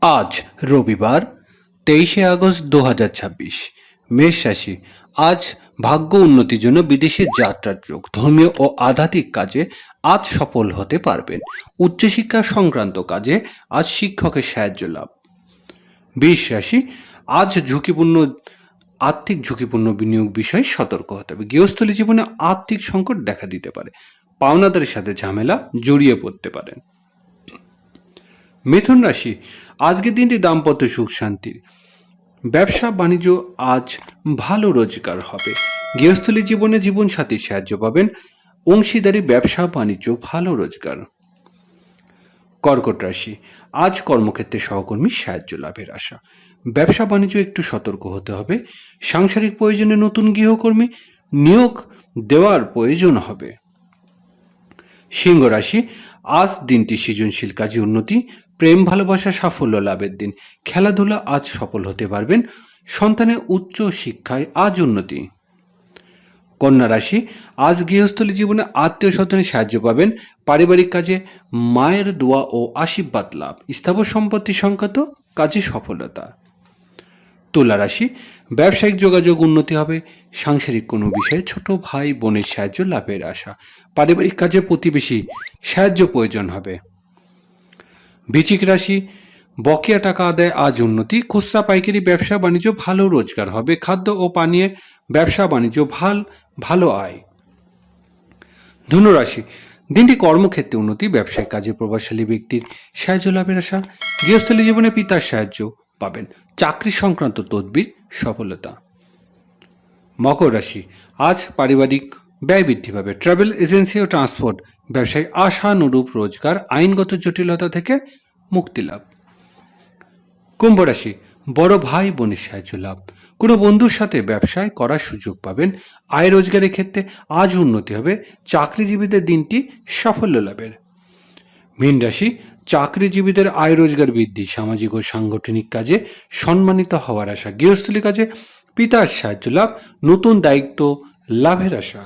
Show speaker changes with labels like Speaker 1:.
Speaker 1: আজ রবিবার 23শে আগস্ট 2026। মেষ রাশি। আজ ভাগ্য উন্নতির জন্য বিদেশে যাত্রার যোগ। ধর্মীয় ও আধ্যাত্মিক কাজে আজ সফল হতে পারবেন। উচ্চশিক্ষা সংক্রান্ত কাজে আজ শিক্ষকের সাহায্য লাভ। বৃষ রাশি। আজ আর্থিক ঝুঁকিপূর্ণ বিনিয়োগ বিষয়ে সতর্ক হতে হবে। গৃহস্থলী জীবনে আর্থিক সংকট দেখা দিতে পারে। পাওনাদারের সাথে ঝামেলা জড়িয়ে পড়তে পারেন। মিথুন রাশি। আজকের দিনটি দাম্পত্য সুখ শান্তির। ব্যবসা বাণিজ্য আজ ভালো রোজগার হবে। গৃহস্থলী জীবনে জীবনসাথীর সাহায্য পাবেন। অংশীদারি ব্যবসা বাণিজ্য ভালো রোজগার। কর্কট রাশি। আজ কর্মক্ষেত্রে সহকর্মীর সাহায্য লাভের আশা। ব্যবসা বাণিজ্য একটু সতর্ক হতে হবে। সাংসারিক প্রয়োজনে নতুন গৃহকর্মী নিয়োগ দেওয়ার প্রয়োজন হবে। সিংহ রাশি। আজ দিনটি সৃজনশীল কাজে উন্নতি, প্রেম ভালোবাসা সাফল্য লাভের দিন। খেলাধুলা আজ সফল হতে পারবেন। সন্তানের উচ্চ শিক্ষায় আজ উন্নতি। কন্যা রাশি। আজ গৃহস্থলী জীবনে আত্মীয় স্বজনের সাহায্য পাবেন। পারিবারিক কাজে মায়ের দোয়া ও আশীর্বাদ লাভ। স্থাবর সম্পত্তি সংক্রান্ত কাজে সফলতা। তুলা রাশি। ব্যবসায়িক যোগাযোগ উন্নতি হবে। সাংসারিক কোনো বিষয়ে ছোট ভাই বোনের সাহায্য লাভের আশা। পারিবারিক কাজে প্রতিবেশী সাহায্য প্রয়োজন হবে। বৃশ্চিক রাশি। বকেয়া টাকা আদায় আজ উন্নতি। খুচরা পাইকারি ব্যবসা বাণিজ্য ভালো রোজগার হবে। খাদ্য ও পানীয় ব্যবসা বাণিজ্য ভালো আয়। ধনুরাশি। দিনটি কর্মক্ষেত্রে উন্নতি, ব্যবসায়িক কাজে প্রভাবশালী ব্যক্তির সাহায্য লাভের আশা। গৃহস্থলী জীবনে পিতার সাহায্য পাবেন। চাকরি সংক্রান্ত তদবির সফলতা। মকর রাশি। আজ পারিবারিক ব্যয় বৃদ্ধি পাবে। ট্রাভেল এজেন্সি ও ট্রান্সপোর্ট ব্যবসায় আশানুরূপ রোজগার। আইনগত জটিলতা থেকে মুক্তি লাভ। কুম্ভ রাশি। বড় ভাই বোনের সাহায্য লাভ। কোনো বন্ধুর সাথে ব্যবসায় করার সুযোগ পাবেন। আয় রোজগারের ক্ষেত্রে আজ উন্নতি হবে। চাকরিজীবীদের দিনটি সাফল্য লাভের। মীন রাশি। চাকরিজীবীদের আয় রোজগার বৃদ্ধি। সামাজিক ও সাংগঠনিক কাজে সম্মানিত হওয়ার আশা। গৃহস্থলী কাজে পিতার সাহায্য লাভ। নতুন দায়িত্ব লাভের আশা।